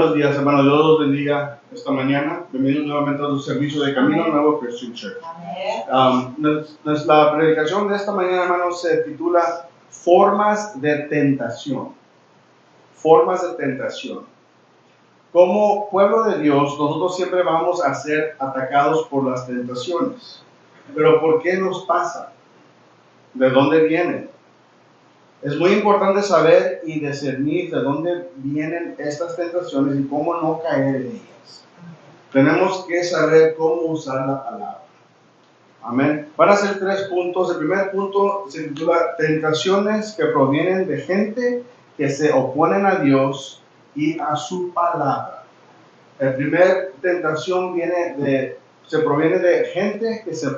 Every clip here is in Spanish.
Buenos días, hermanos. Dios los bendiga esta mañana. Bienvenidos nuevamente a su servicio de Camino Nuevo Christian Church. La predicación de esta mañana, hermanos, se titula Formas de Tentación. Formas de Tentación. Como pueblo de Dios, nosotros siempre vamos a ser atacados por las tentaciones. Pero ¿por qué nos pasa? ¿De dónde vienen? Es muy importante saber y discernir de dónde vienen estas tentaciones y cómo no caer en ellas. Tenemos que saber cómo usar la palabra. Amén. Van a ser 3 puntos. El primer punto se titula Tentaciones que provienen de gente que se oponen a Dios y a su palabra. La primera tentación proviene de gente que se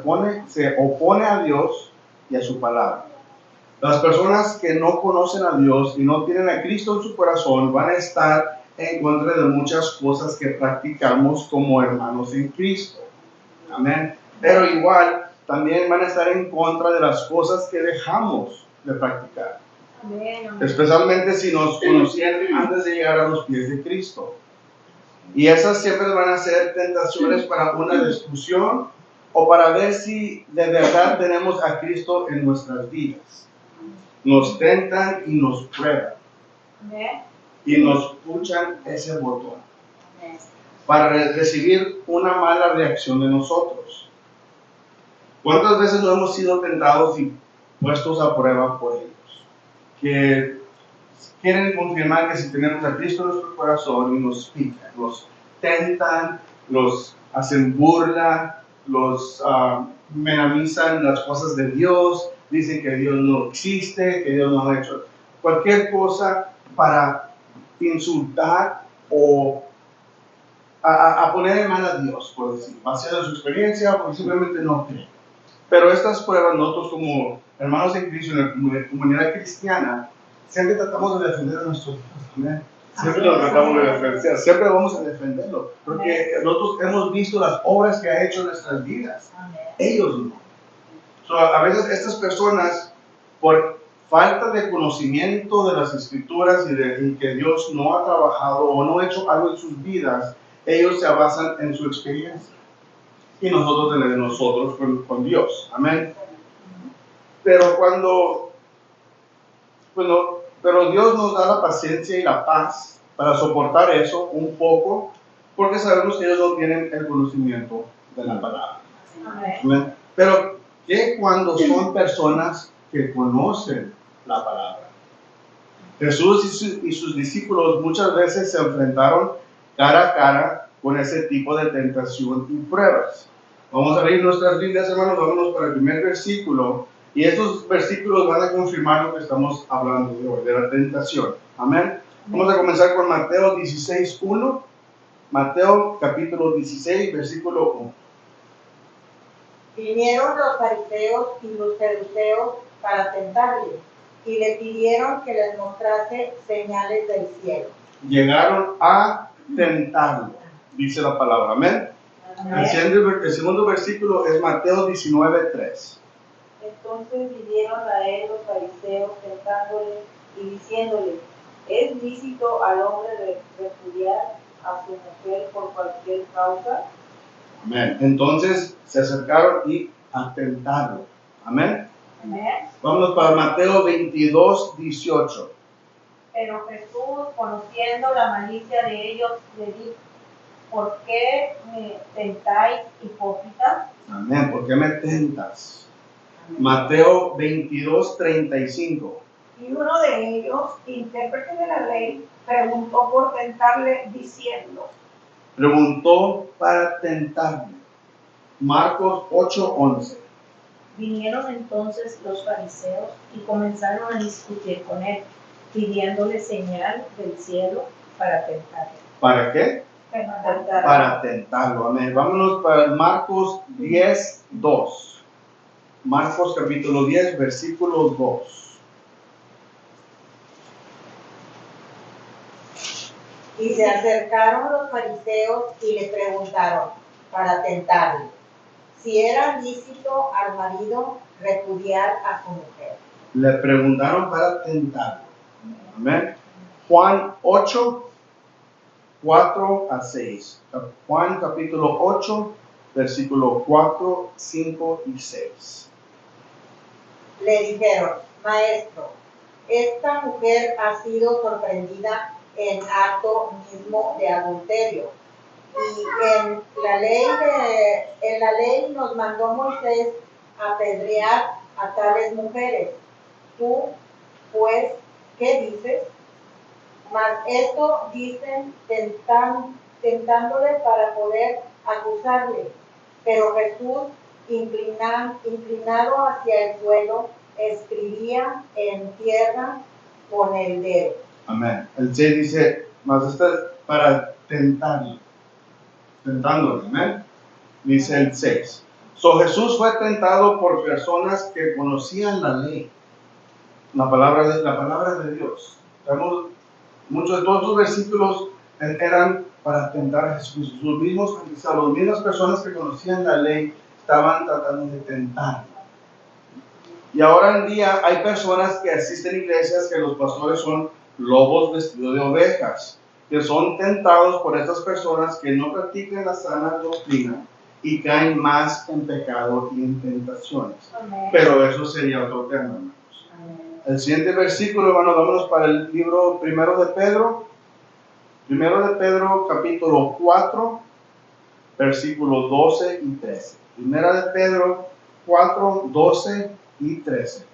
opone a Dios y a su palabra. Las personas que no conocen a Dios y no tienen a Cristo en su corazón van a estar en contra de muchas cosas que practicamos como hermanos en Cristo. Amén. Pero igual también van a estar en contra de las cosas que dejamos de practicar. Amén. Especialmente si nos conocían antes de llegar a los pies de Cristo. Y esas siempre van a ser tentaciones para una discusión o para ver si de verdad tenemos a Cristo en nuestras vidas. Nos tentan y nos prueban. Y nos puchan ese botón para recibir una mala reacción de nosotros. ¿Cuántas veces no hemos sido tentados y puestos a prueba por ellos? Que quieren confirmar que si tenemos a Cristo en nuestro corazón y nos pican, nos tentan, nos hacen burla, los minimizan las cosas de Dios, dicen que Dios no existe, que Dios no ha hecho cualquier cosa para insultar o a poner en mal a Dios, por decir, basado en su experiencia, porque simplemente no creen. Pero estas pruebas, nosotros como hermanos en Cristo, en la comunidad cristiana, siempre tratamos de defender a nuestros hijos. Siempre lo tratamos de defender, siempre vamos a defenderlo, porque nosotros hemos visto las obras que ha hecho en nuestras vidas. Ellos no. A veces estas personas, por falta de conocimiento de las Escrituras y que Dios no ha trabajado o no ha hecho algo en sus vidas, ellos se basan en su experiencia. Y nosotros con Dios. Amén. Pero pero Dios nos da la paciencia y la paz para soportar eso un poco, porque sabemos que ellos no tienen el conocimiento de la palabra. Amén. Pero ¿qué cuando son personas que conocen la palabra? Jesús y sus discípulos muchas veces se enfrentaron cara a cara con ese tipo de tentación y pruebas. Vamos a abrir nuestras Biblias, hermanos, vámonos para el primer versículo. Y estos versículos van a confirmar lo que estamos hablando de hoy, de la tentación. Amén. Vamos a comenzar con Mateo 16:1. Mateo capítulo 16, versículo 1. Vinieron los fariseos y los saduceos para tentarle, y le pidieron que les mostrase señales del cielo. Llegaron a tentarlo, dice la palabra. Amén. El segundo versículo es Mateo 19:3. Entonces vinieron a él los fariseos tentándole y diciéndole: ¿es lícito al hombre repudiar a su mujer por cualquier causa? Amén. Entonces se acercaron y a tentarlo. Amén. Amén. Vámonos para Mateo 22:18. Pero Jesús, conociendo la malicia de ellos, le dijo: ¿por qué me tentáis, hipócritas? Amén. ¿Por qué me tentas? Mateo 22:35. Y uno de ellos, intérprete de la ley, preguntó por tentarle diciendo. Preguntó para tentarle. Marcos 8:11. Vinieron entonces los fariseos y comenzaron a discutir con él, pidiéndole señal del cielo para tentarle. ¿Para qué? Para tentarlo. Amén. Vámonos para Marcos 10:2. Marcos capítulo 10, versículo 2. Y se acercaron los fariseos y le preguntaron para tentarle si era lícito al marido repudiar a su mujer. Le preguntaron para tentarlo. Amén. Juan 8, 4 a 6. Juan capítulo 8, versículo 4, 5 y 6. Le dijeron, Maestro, esta mujer ha sido sorprendida en acto mismo de adulterio. Y en la ley nos mandó Moisés apedrear a tales mujeres. Tú, pues, ¿qué dices? Mas esto dicen tentándole para poder acusarle. Pero Jesús, inclinado hacia el suelo, escribía en tierra con el dedo. Amén. El 6 dice, mas esto es para tentándole. Amén. Dice el 6. So Jesús fue tentado por personas que conocían la ley, la palabra de Dios. Tenemos muchos de todos los versículos eran para tentar a Jesús. Las mismas personas que conocían la ley estaban tratando de tentarlo. Y ahora en día hay personas que asisten a iglesias que los pastores son lobos vestidos de ovejas, que son tentados por estas personas que no practican la sana doctrina y caen más en pecado y en tentaciones. Amén. Pero eso sería otro tema, hermanos. Amén. El siguiente versículo, hermanos, vámonos para el libro Primero de Pedro. Primero de Pedro, capítulo 4, versículos 12 y 13. Primera de Pedro 4, 12 y 13.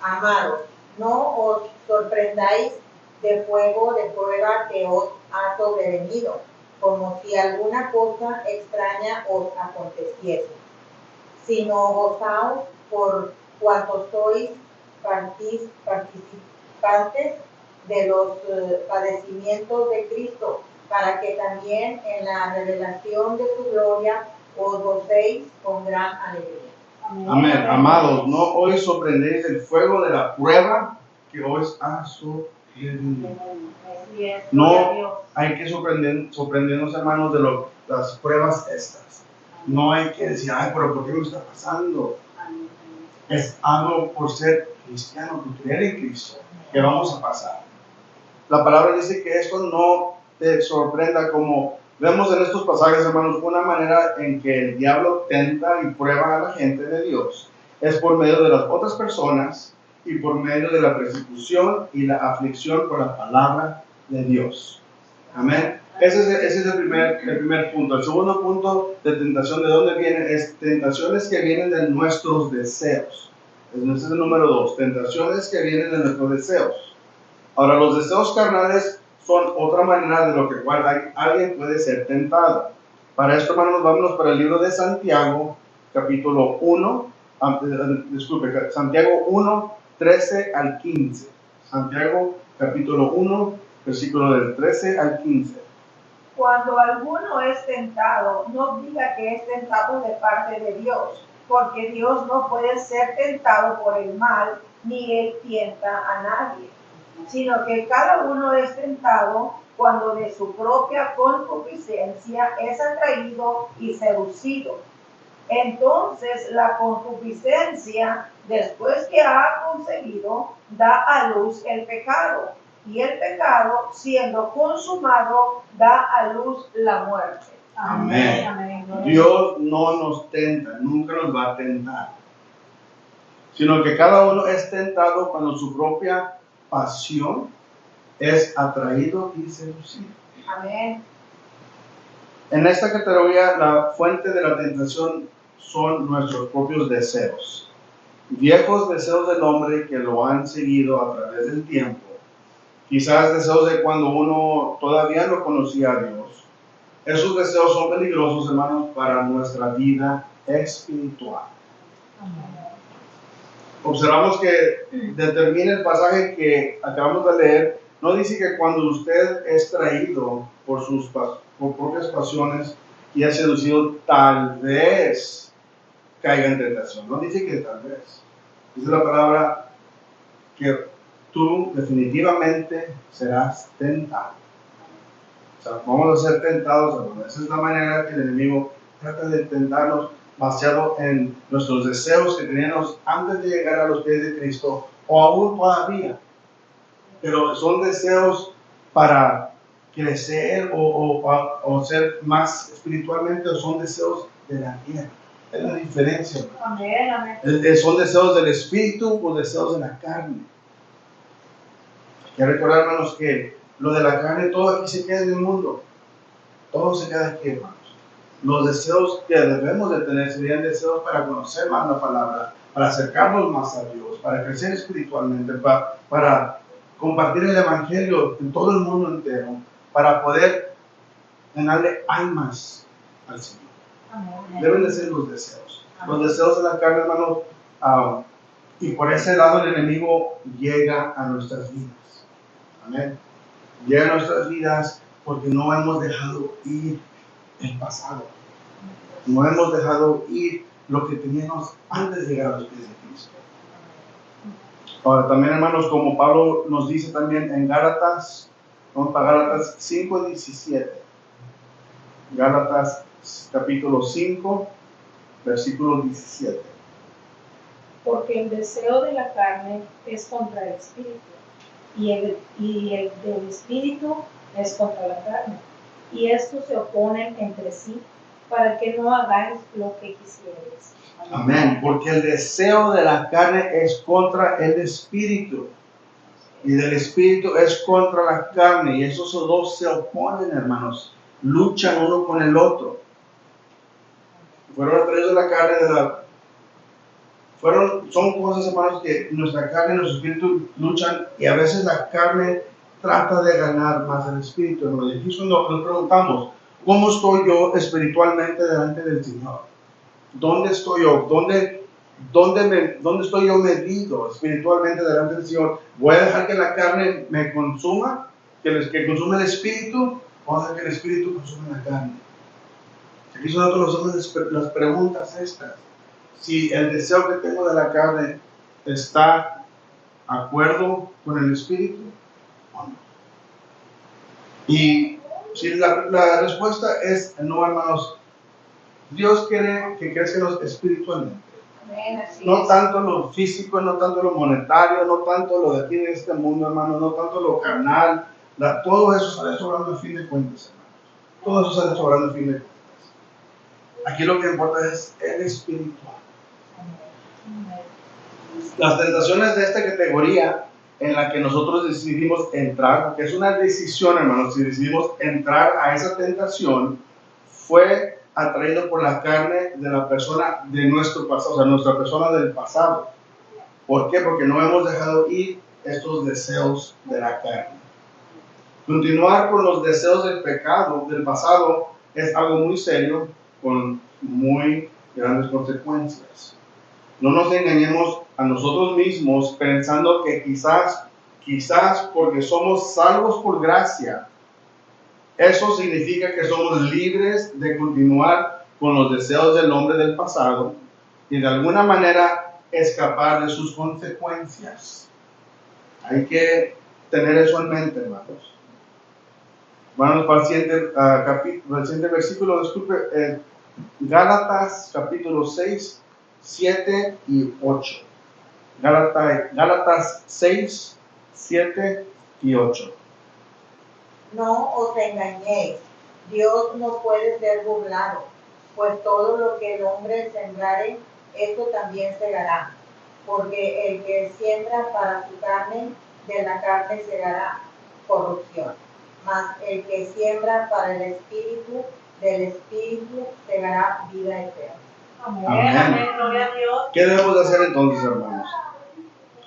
Amados, no os sorprendáis de fuego de prueba que os ha sobrevenido, como si alguna cosa extraña os aconteciese, sino gozaos por cuanto sois participantes de los padecimientos de Cristo, para que también en la revelación de su gloria os gocéis con gran alegría. Amén. Amados, no os sorprendéis del fuego de la prueba que os ha sobrevenido. No hay que sorprendernos, hermanos, de las pruebas estas. No hay que decir, ay, pero ¿por qué me está pasando? Es algo por ser cristiano, por creer en Cristo, que vamos a pasar. La palabra dice que esto no te sorprenda, como vemos en estos pasajes, hermanos, una manera en que el diablo tenta y prueba a la gente de Dios es por medio de las otras personas y por medio de la persecución y la aflicción por la palabra de Dios. Amén. Ese es el primer punto. El segundo punto de tentación, ¿de dónde viene? Es tentaciones que vienen de nuestros deseos. Ese es el número 2. Tentaciones que vienen de nuestros deseos. Ahora, los deseos carnales son otra manera de lo que alguien puede ser tentado. Para esto, hermanos, vámonos para el libro de Santiago, capítulo 1, Santiago 1, 13 al 15. Santiago, capítulo 1, versículo del 13 al 15. Cuando alguno es tentado, no diga que es tentado de parte de Dios, porque Dios no puede ser tentado por el mal, ni él tienta a nadie, sino que cada uno es tentado cuando de su propia concupiscencia es atraído y seducido. Entonces la concupiscencia, después que ha concebido, da a luz el pecado, y el pecado, siendo consumado, da a luz la muerte. Amén. Amén. Dios no nos tenta, nunca nos va a tentar, sino que cada uno es tentado cuando su propia pasión es atraído y seducido. Amén. En esta categoría, la fuente de la tentación son nuestros propios deseos, viejos deseos del hombre que lo han seguido a través del tiempo. Quizás deseos de cuando uno todavía no conocía a Dios. Esos deseos son peligrosos, hermanos, para nuestra vida espiritual. Observamos que determina el pasaje que acabamos de leer. No dice que cuando usted es traído por sus propias pasiones y es seducido, tal vez caiga en tentación. No dice que tal vez. Dice la palabra que tú definitivamente serás tentado. O sea, vamos a ser tentados, hermano. Esa es la manera que el enemigo trata de tentarnos, basado en nuestros deseos que teníamos antes de llegar a los pies de Cristo, o aún todavía. Pero son deseos para crecer o ser más espiritualmente, o son deseos de la tierra. Es la diferencia. Amén, amén. ¿Son deseos del espíritu o deseos de la carne? Hay que recordar, hermanos, que lo de la carne, todo aquí se queda en el mundo. Todo se queda aquí, hermanos. Los deseos que debemos de tener serían deseos para conocer más la palabra, para acercarnos más a Dios, para crecer espiritualmente, para compartir el evangelio en todo el mundo entero, para poder ganarle almas al Señor. Amén. Deben de ser los deseos. Los deseos de la carne, hermanos, y por ese lado el enemigo llega a nuestras vidas. Amén. Llega a nuestras vidas porque no hemos dejado ir el pasado. No hemos dejado ir lo que teníamos antes de llegar a los pies de Cristo. Ahora también, hermanos, como Pablo nos dice también en Gálatas, vamos para Gálatas 5:17. Gálatas capítulo 5, versículo 17. Porque el deseo de la carne es contra el espíritu, y el del espíritu es contra la carne. Y estos se oponen entre sí, para que no hagáis lo que quisierais. Amén. Porque el deseo de la carne es contra el espíritu, y del espíritu es contra la carne, y esos dos se oponen, hermanos. Luchan uno con el otro. Fueron atraídos de la carne son cosas, hermanos, que nuestra carne y nuestro espíritu luchan, y a veces la carne trata de ganar más al espíritu, hermanos. Y aquí es cuando nos preguntamos, ¿cómo estoy yo espiritualmente delante del Señor? ¿Dónde estoy yo? ¿Dónde estoy yo medido espiritualmente delante del Señor? ¿Voy a dejar que la carne me consuma? ¿Que consume el espíritu? ¿O voy a dejar que el espíritu consuma la carne? Aquí son nosotros las preguntas estas. Si el deseo que tengo de la carne está de acuerdo con el espíritu o no. Y si la respuesta es no, hermanos, Dios quiere que crezcamos espiritualmente. Amén, así No es. tanto lo físico, no tanto lo monetario, no tanto lo de aquí de este mundo, hermanos, no tanto lo carnal. Todo eso sale sobrando a fin de cuentas, hermanos. Todo eso sale sobrando a fin de cuentas. Aquí lo que importa es el espiritual. Las tentaciones de esta categoría en la que nosotros decidimos entrar, porque es una decisión, hermanos, si decidimos entrar a esa tentación, fue atraído por la carne de la persona de nuestro pasado, o sea, nuestra persona del pasado. ¿Por qué? Porque no hemos dejado ir estos deseos de la carne. Continuar con los deseos del pecado, del pasado, es algo muy serio, con muy grandes consecuencias. No nos engañemos a nosotros mismos pensando que quizás porque somos salvos por gracia, eso significa que somos libres de continuar con los deseos del hombre del pasado y de alguna manera escapar de sus consecuencias. Hay que tener eso en mente, hermanos. Vamos para el siguiente versículo, Gálatas capítulo 6, 7 y 8. Gálatas 6, 7 y 8. No os engañéis, Dios no puede ser burlado, pues todo lo que el hombre sembrare, esto también segará. Porque el que siembra para su carne, de la carne segará corrupción. Mas el que siembra para el espíritu, del espíritu segará vida eterna. Amén, Amén. amén, gloria a Dios. ¿Qué debemos de hacer entonces, hermanos?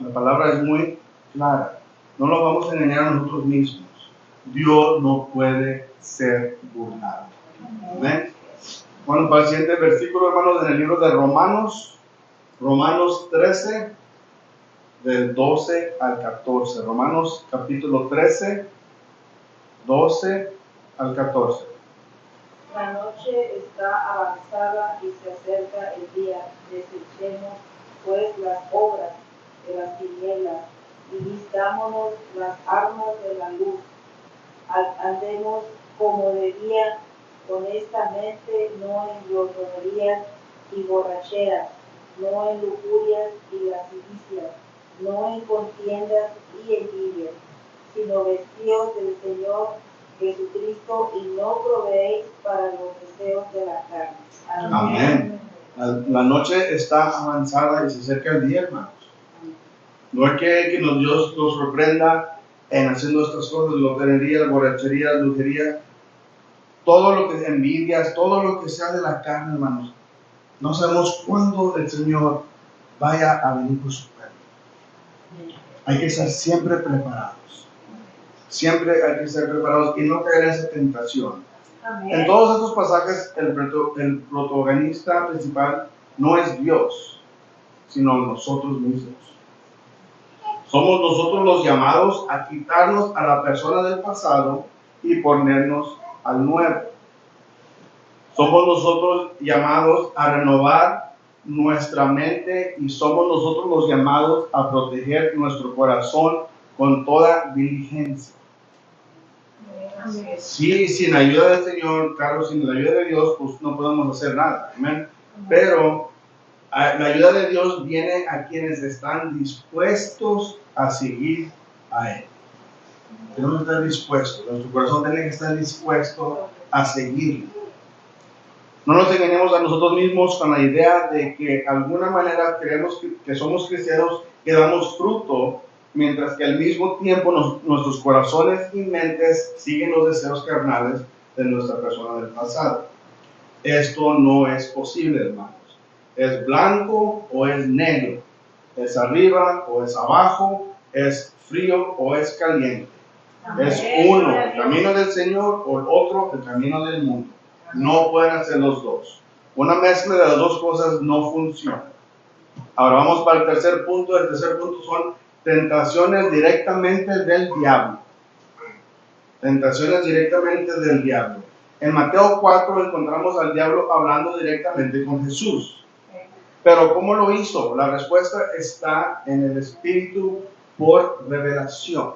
La palabra es muy clara. No nos vamos a engañar a nosotros mismos. Dios no puede ser burlado. Amén. Bueno, para el siguiente versículo, hermanos, en el libro de Romanos 13, del 12 al 14. Romanos capítulo 13, 12 al 14. La noche está avanzada y se acerca el día. Desechemos pues las obras de las tinieblas y vistámonos las armas de la luz. Andemos como de día, honestamente, no en glotonerías y borracheras, no en lujurias y lascivicias, no en contiendas y envidias, sino vestidos del Señor Jesucristo y no proveéis para los deseos de la carne. Amén. La noche está avanzada y se acerca el día, hermanos. No es que Dios nos sorprenda en haciendo estas cosas, lotería, borrachería, brujería, todo lo que envidias, todo lo que sea de la carne, hermanos. No sabemos cuándo el Señor vaya a venir por su pueblo. Hay que estar siempre preparados. Siempre hay que estar preparados y no caer en esa tentación. En todos estos pasajes, el protagonista principal no es Dios, sino nosotros mismos. Somos nosotros los llamados a quitarnos a la persona del pasado y ponernos al nuevo. Somos nosotros llamados a renovar nuestra mente y somos nosotros los llamados a proteger nuestro corazón con toda diligencia. Sí, sin ayuda del Señor, claro, sin la ayuda de Dios, pues no podemos hacer nada. Amén. Pero la ayuda de Dios viene a quienes están dispuestos a seguir a Él. Tenemos que estar dispuestos, nuestro corazón tiene que estar dispuesto a seguirlo. No nos engañemos a nosotros mismos con la idea de que de alguna manera creemos que somos cristianos, que damos fruto, mientras que al mismo tiempo nuestros corazones y mentes siguen los deseos carnales de nuestra persona del pasado. Esto no es posible, hermanos. Es blanco o es negro, es arriba o es abajo, es frío o es caliente. Amén. Es uno, el camino del Señor, o el otro, el camino del mundo. No pueden hacer los dos. Una mezcla de las dos cosas no funciona. Ahora vamos para el tercer punto. El tercer punto son tentaciones directamente del diablo. Tentaciones directamente del diablo. En Mateo 4 encontramos al diablo hablando directamente con Jesús. Pero ¿cómo lo hizo? La respuesta está en el Espíritu por revelación.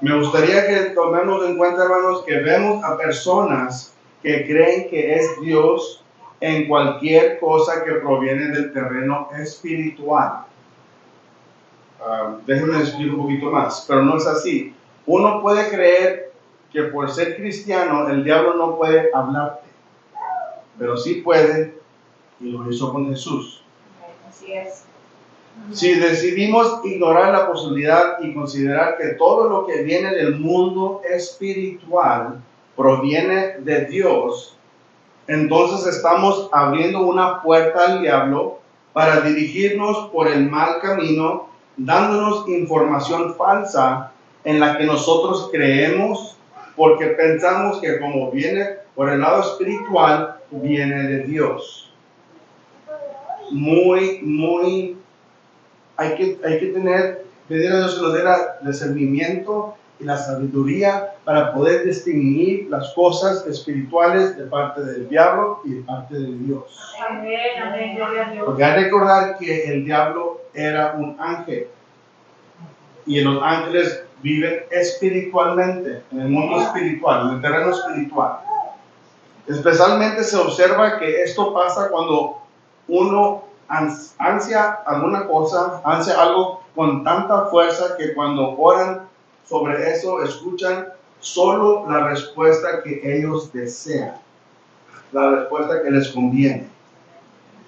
Me gustaría que tomemos en cuenta, hermanos, que vemos a personas que creen que es Dios en cualquier cosa que proviene del terreno espiritual. Déjenme explicar un poquito más, pero no es así. Uno puede creer que por ser cristiano el diablo no puede hablarte, pero sí puede, y lo hizo con Jesús. Así es. Si decidimos ignorar la posibilidad y considerar que todo lo que viene del mundo espiritual proviene de Dios, entonces estamos abriendo una puerta al diablo para dirigirnos por el mal camino, dándonos información falsa en la que nosotros creemos porque pensamos que como viene por el lado espiritual, viene de Dios. Hay que pedir a Dios que nos dé el discernimiento y la sabiduría para poder distinguir las cosas espirituales de parte del diablo y de parte de Dios. Amén, amén, gloria a Dios. Porque hay que recordar que el diablo era un ángel y los ángeles viven espiritualmente, en el mundo espiritual, en el terreno espiritual. Especialmente se observa que esto pasa cuando uno ansia alguna cosa, ansia algo con tanta fuerza que cuando oran sobre eso escuchan solo la respuesta que ellos desean, la respuesta que les conviene.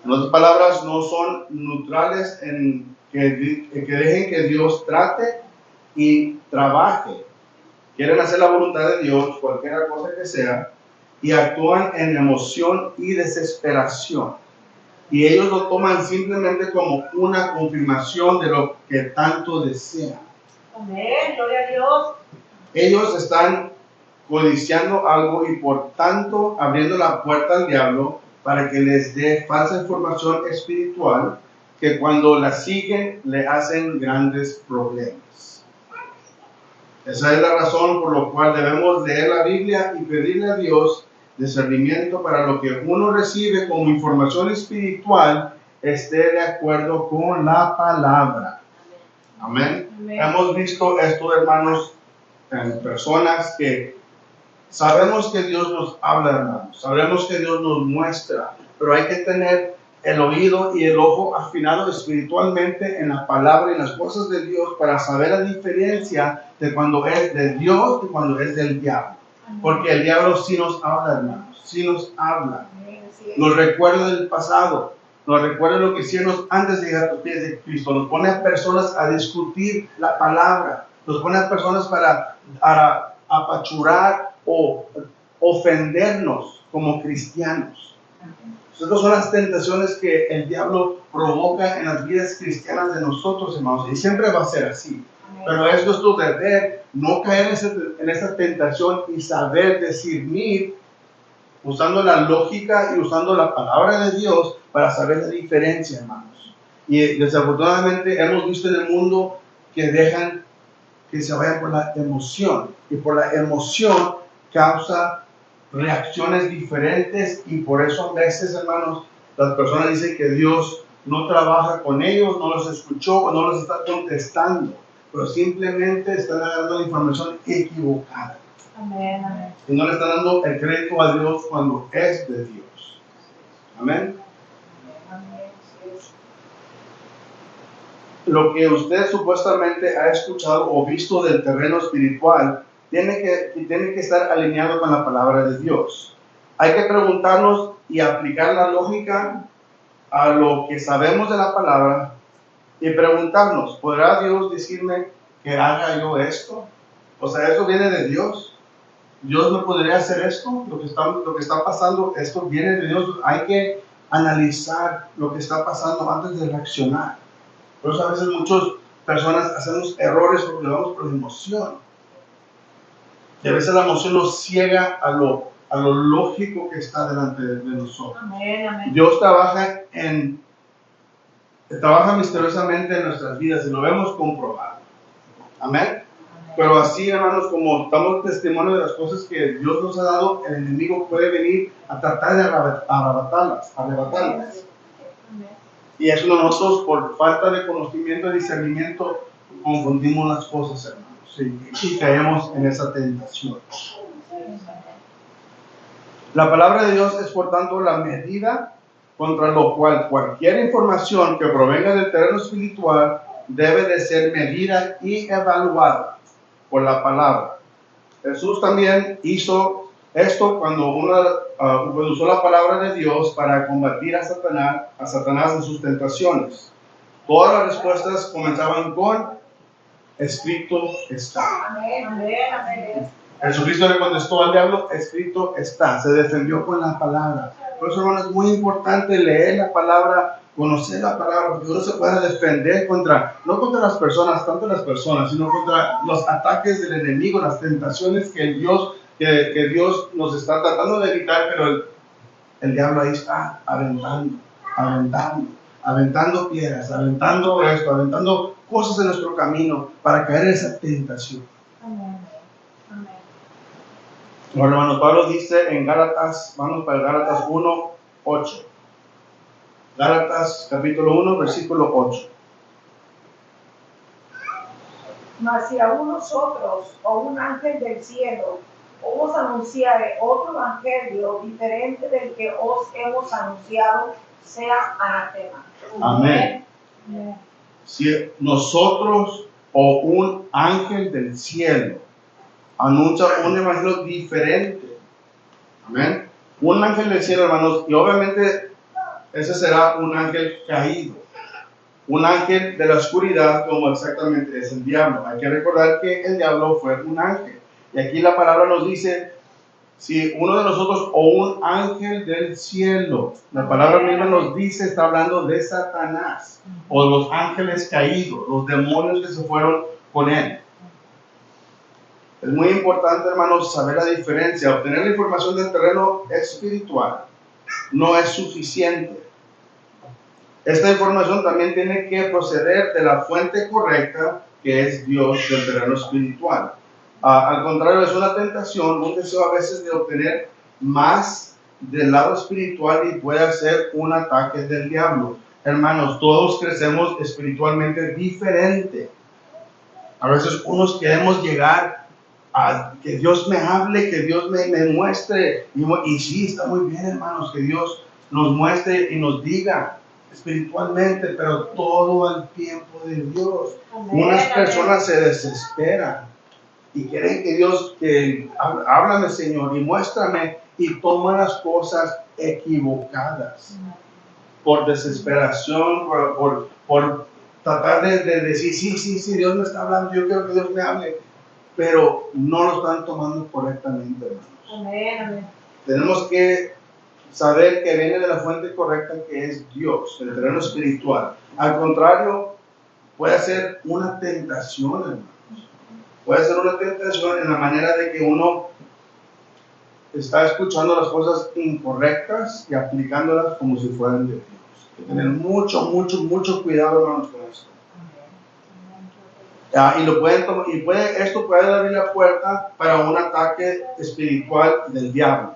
En otras palabras, no son neutrales en que dejen que Dios trate y trabaje. Quieren hacer la voluntad de Dios, cualquier cosa que sea, y actúan en emoción y desesperación. Y ellos lo toman simplemente como una confirmación de lo que tanto desean. Amén, gloria a Dios. Ellos están codiciando algo y por tanto abriendo la puerta al diablo para que les dé falsa información espiritual que cuando la siguen le hacen grandes problemas. Esa es la razón por la cual debemos leer la Biblia y pedirle a Dios discernimiento para lo que uno recibe como información espiritual esté de acuerdo con la palabra. Amén. Amén. Hemos visto esto, hermanos, en personas que sabemos que Dios nos habla, hermanos, sabemos que Dios nos muestra, pero hay que tener el oído y el ojo afinado espiritualmente en la palabra y en las cosas de Dios para saber la diferencia de cuando es de Dios y cuando es del diablo. Porque el diablo sí nos habla, hermanos, sí nos habla. Nos recuerda del pasado, nos recuerda lo que hicimos antes de llegar a los pies de Cristo. Nos pone a personas a discutir la palabra, nos pone a personas para apachurar o ofendernos como cristianos. Estas son las tentaciones que el diablo provoca en las vidas cristianas de nosotros, hermanos, y siempre va a ser así. Pero es nuestro deber no caer en esa tentación y saber discernir usando la lógica y usando la palabra de Dios para saber la diferencia, hermanos. Y desafortunadamente hemos visto en el mundo que dejan que se vayan por la emoción, y por la emoción causa reacciones diferentes, y por eso a veces, hermanos, las personas dicen que Dios no trabaja con ellos, no los escuchó o no los está contestando, pero simplemente están dando la información equivocada. Amén, amén. Y no le están dando el crédito a Dios cuando es de Dios. Amén. Lo que usted supuestamente ha escuchado o visto del terreno espiritual tiene que estar alineado con la palabra de Dios. Hay que preguntarnos y aplicar la lógica a lo que sabemos de la palabra y preguntarnos, ¿podrá Dios decirme que haga yo esto? O sea, ¿eso viene de Dios? ¿Dios me podría hacer esto? Lo que está pasando, ¿esto viene de Dios? Hay que analizar lo que está pasando antes de reaccionar. Por eso a veces muchas personas hacemos errores porque lo vamos por emoción. Y a veces la emoción nos ciega a lo lógico que está delante de nosotros. Amén, amén. Dios trabaja misteriosamente en nuestras vidas y lo vemos comprobado. Amén. Pero así, hermanos, como estamos testimonio de las cosas que Dios nos ha dado, el enemigo puede venir a tratar de arrebatarlas. Y eso nosotros, por falta de conocimiento y discernimiento, confundimos las cosas, hermanos, y caemos en esa tentación. La palabra de Dios es, por tanto, la medida contra lo cual cualquier información que provenga del terreno espiritual debe de ser medida y evaluada por la palabra. Jesús también hizo esto cuando usó la palabra de Dios para combatir a Satanás en sus tentaciones. Todas las respuestas comenzaban con escrito está. Amén, amén, amén. Jesucristo le contestó al diablo, escrito está. Se defendió con la palabra. Por eso, hermano, es muy importante leer la palabra, conocer la palabra, porque uno se pueda defender no contra las personas, tanto las personas, sino contra los ataques del enemigo, las tentaciones que Dios nos está tratando de evitar, pero el diablo ahí está aventando piedras, aventando cosas en nuestro camino para caer en esa tentación. Amén. Amén. Bueno, hermano, Pablo dice en Gálatas, vamos para Gálatas 1:8. Gálatas capítulo 1, versículo 8. Mas si aún nosotros o un ángel del cielo os anunciare otro evangelio diferente del que os hemos anunciado, sea anatema. Amén. Si nosotros o un ángel del cielo anuncia un evangelio diferente, amén, un ángel del cielo, hermanos, y obviamente ese será un ángel caído, un ángel de la oscuridad, como exactamente es el diablo. Hay que recordar que el diablo fue un ángel, y aquí la palabra nos dice, si uno de nosotros o un ángel del cielo, la palabra misma nos dice, está hablando de Satanás, o de los ángeles caídos, los demonios que se fueron con él. Es muy importante, hermanos, saber la diferencia. Obtener la información del terreno espiritual no es suficiente. Esta información también tiene que proceder de la fuente correcta, que es Dios del terreno espiritual. Al contrario, es una tentación, un deseo a veces de obtener más del lado espiritual y puede ser un ataque del diablo. Hermanos, todos crecemos espiritualmente diferente. A veces unos queremos llegar a que Dios me hable, que Dios me muestre. Y sí, está muy bien, hermanos, que Dios nos muestre y nos diga. espiritualmente, pero todo al tiempo de Dios. Amén, Unas amén. personas se desesperan y quieren que Dios, que háblame Señor y muéstrame, y toman las cosas equivocadas por desesperación, por tratar de decir, sí, Dios me está hablando, yo quiero que Dios me hable, pero no lo están tomando correctamente, hermanos. Amén, amén. Tenemos que saber que viene de la fuente correcta, que es Dios, el terreno espiritual. Al contrario, puede ser una tentación, hermanos. Puede ser una tentación en la manera de que uno está escuchando las cosas incorrectas y aplicándolas como si fueran de Dios. Hay que tener mucho cuidado, hermanos, con esto. Esto puede abrir la puerta para un ataque espiritual del diablo.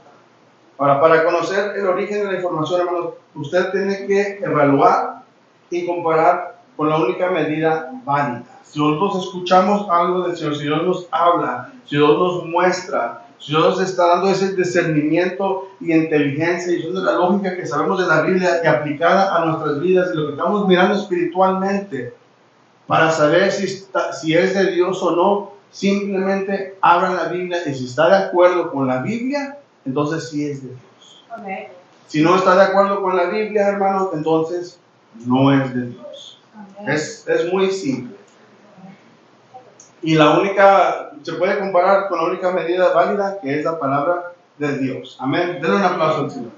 Ahora, para conocer el origen de la información, hermanos, usted tiene que evaluar y comparar con la única medida válida. Si nosotros escuchamos algo del Señor, si Dios nos habla, si Dios nos muestra, si Dios nos está dando ese discernimiento y inteligencia y usando la lógica que sabemos de la Biblia y aplicada a nuestras vidas y lo que estamos mirando espiritualmente para saber si es de Dios o no, simplemente abran la Biblia y si está de acuerdo con la Biblia, entonces sí es de Dios. Amén. Si no está de acuerdo con la Biblia, hermanos, entonces no es de Dios. Amén. Es muy simple. Y se puede comparar con la única medida válida, que es la palabra de Dios. Amén. Denle un aplauso al Señor.